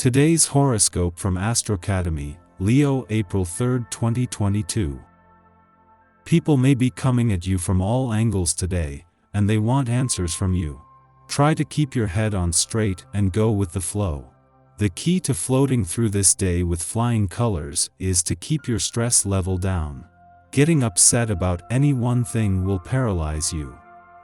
Today's horoscope from Astrocademy, Leo April 3, 2022. People may be coming at you from all angles today, and they want answers from you. Try to keep your head on straight and go with the flow. The key to floating through this day with flying colors is to keep your stress level down. Getting upset about any one thing will paralyze you.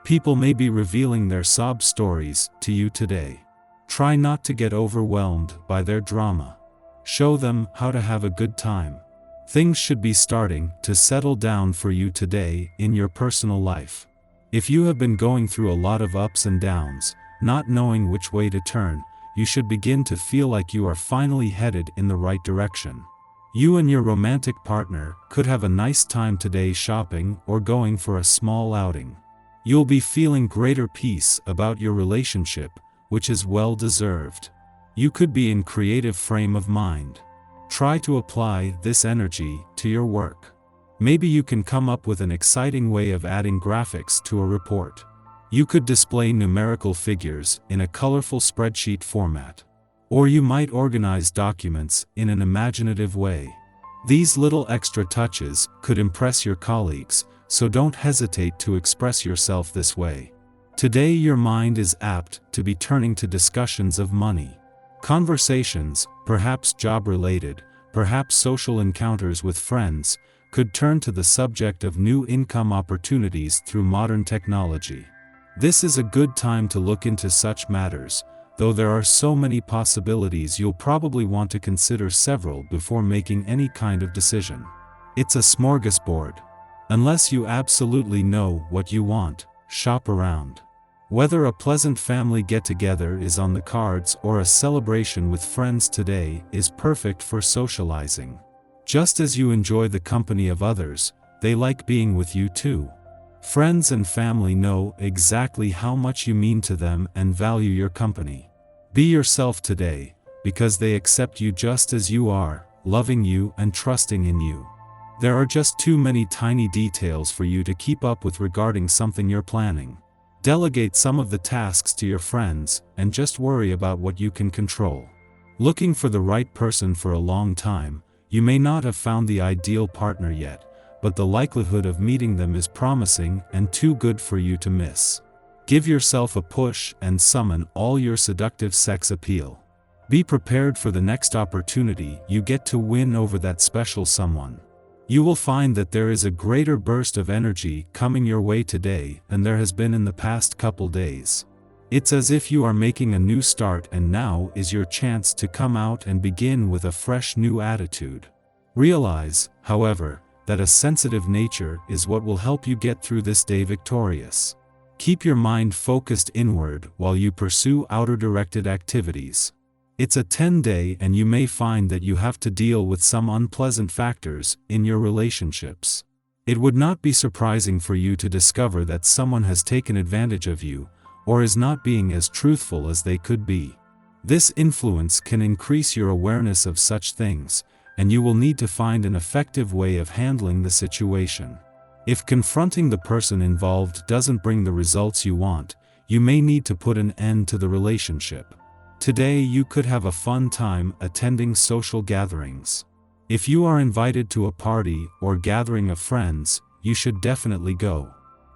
People may be revealing their sob stories to you today. Try not to get overwhelmed by their drama. Show them how to have a good time. Things should be starting to settle down for you today in your personal life. If you have been going through a lot of ups and downs, not knowing which way to turn, you should begin to feel like you are finally headed in the right direction. You and your romantic partner could have a nice time today shopping or going for a small outing. You'll be feeling greater peace about your relationship, which is well deserved. You could be in creative frame of mind. Try to apply this energy to your work. Maybe you can come up with an exciting way of adding graphics to a report. You could display numerical figures in a colorful spreadsheet format. Or you might organize documents in an imaginative way. These little extra touches could impress your colleagues, so don't hesitate to express yourself this way. Today your mind is apt to be turning to discussions of money. Conversations, perhaps job-related, perhaps social encounters with friends, could turn to the subject of new income opportunities through modern technology. This is a good time to look into such matters, though there are so many possibilities you'll probably want to consider several before making any kind of decision. It's a smorgasbord. Unless you absolutely know what you want, shop around. Whether a pleasant family get-together is on the cards or a celebration with friends today is perfect for socializing. Just as you enjoy the company of others, they like being with you too. Friends and family know exactly how much you mean to them and value your company. Be yourself today, because they accept you just as you are, loving you and trusting in you. There are just too many tiny details for you to keep up with regarding something you're planning. Delegate some of the tasks to your friends, and just worry about what you can control. Looking for the right person for a long time, you may not have found the ideal partner yet, but the likelihood of meeting them is promising and too good for you to miss. Give yourself a push and summon all your seductive sex appeal. Be prepared for the next opportunity you get to win over that special someone. You will find that there is a greater burst of energy coming your way today than there has been in the past couple days. It's as if you are making a new start, and now is your chance to come out and begin with a fresh new attitude. Realize, however, that a sensitive nature is what will help you get through this day victorious. Keep your mind focused inward while you pursue outer-directed activities. It's a 10-day, and you may find that you have to deal with some unpleasant factors in your relationships. It would not be surprising for you to discover that someone has taken advantage of you, or is not being as truthful as they could be. This influence can increase your awareness of such things, and you will need to find an effective way of handling the situation. If confronting the person involved doesn't bring the results you want, you may need to put an end to the relationship. Today you could have a fun time attending social gatherings. If you are invited to a party or gathering of friends, you should definitely go.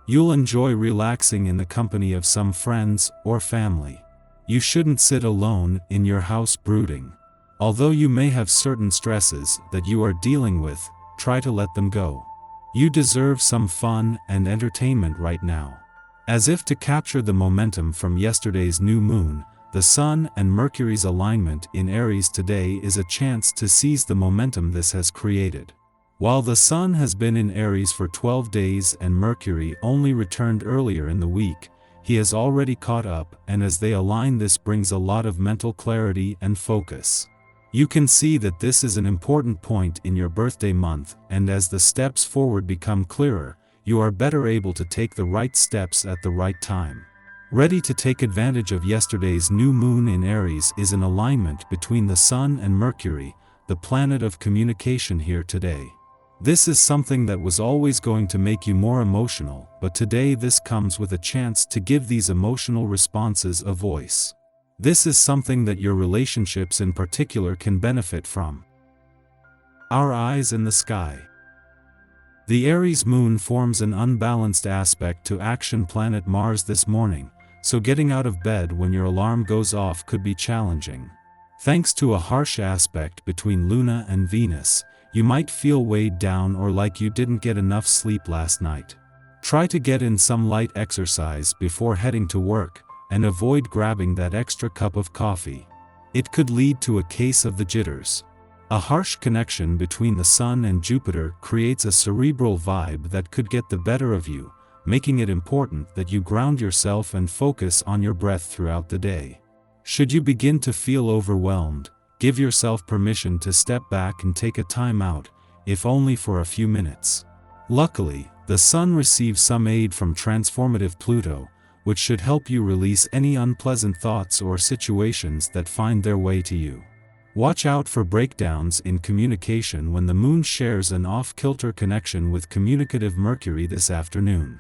You'll enjoy relaxing in the company of some friends or family. You shouldn't sit alone in your house brooding. Although you may have certain stresses that you are dealing with, try to let them go. You deserve some fun and entertainment right now. As if to capture the momentum from yesterday's new moon, the Sun and Mercury's alignment in Aries today is a chance to seize the momentum this has created. While the Sun has been in Aries for 12 days and Mercury only returned earlier in the week, he has already caught up, and as they align, this brings a lot of mental clarity and focus. You can see that this is an important point in your birthday month, and as the steps forward become clearer, you are better able to take the right steps at the right time. Ready to take advantage of yesterday's new moon in Aries is an alignment between the Sun and Mercury, the planet of communication here today. This is something that was always going to make you more emotional, but today this comes with a chance to give these emotional responses a voice. This is something that your relationships in particular can benefit from. Our eyes in the sky. The Aries moon forms an unbalanced aspect to action planet Mars this morning, so getting out of bed when your alarm goes off could be challenging. Thanks to a harsh aspect between Luna and Venus, you might feel weighed down or like you didn't get enough sleep last night. Try to get in some light exercise before heading to work, and avoid grabbing that extra cup of coffee. It could lead to a case of the jitters. A harsh connection between the Sun and Jupiter creates a cerebral vibe that could get the better of you, making it important that you ground yourself and focus on your breath throughout the day. Should you begin to feel overwhelmed, give yourself permission to step back and take a time out, if only for a few minutes. Luckily, the Sun receives some aid from transformative Pluto, which should help you release any unpleasant thoughts or situations that find their way to you. Watch out for breakdowns in communication when the moon shares an off-kilter connection with communicative Mercury this afternoon.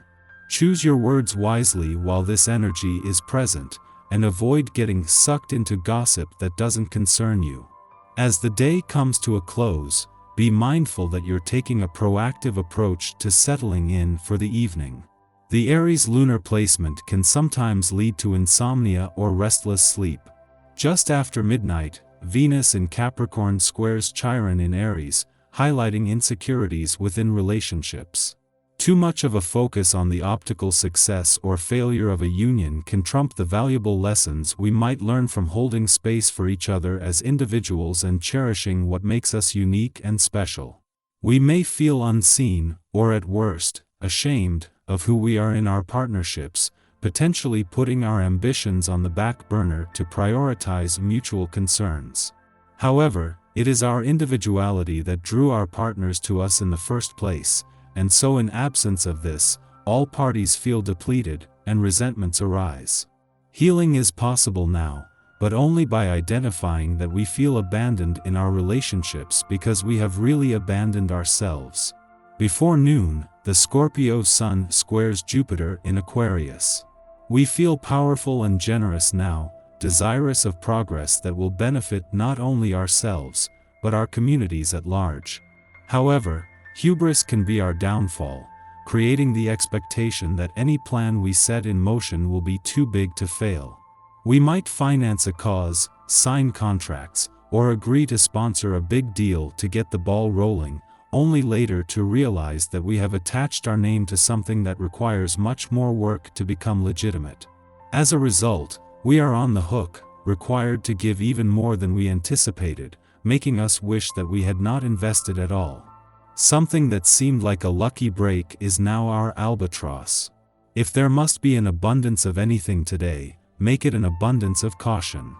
Choose your words wisely while this energy is present, and avoid getting sucked into gossip that doesn't concern you. As the day comes to a close, be mindful that you're taking a proactive approach to settling in for the evening. The Aries lunar placement can sometimes lead to insomnia or restless sleep. Just after midnight, Venus in Capricorn squares Chiron in Aries, highlighting insecurities within relationships. Too much of a focus on the optical success or failure of a union can trump the valuable lessons we might learn from holding space for each other as individuals and cherishing what makes us unique and special. We may feel unseen, or at worst, ashamed, of who we are in our partnerships, potentially putting our ambitions on the back burner to prioritize mutual concerns. However, it is our individuality that drew our partners to us in the first place, and so in absence of this, all parties feel depleted, and resentments arise. Healing is possible now, but only by identifying that we feel abandoned in our relationships because we have really abandoned ourselves. Before noon, the Scorpio Sun squares Jupiter in Aquarius. We feel powerful and generous now, desirous of progress that will benefit not only ourselves, but our communities at large. However, hubris can be our downfall, creating the expectation that any plan we set in motion will be too big to fail. We might finance a cause, sign contracts, or agree to sponsor a big deal to get the ball rolling, only later to realize that we have attached our name to something that requires much more work to become legitimate. As a result, we are on the hook, required to give even more than we anticipated, making us wish that we had not invested at all. Something that seemed like a lucky break is now our albatross. If there must be an abundance of anything today, make it an abundance of caution.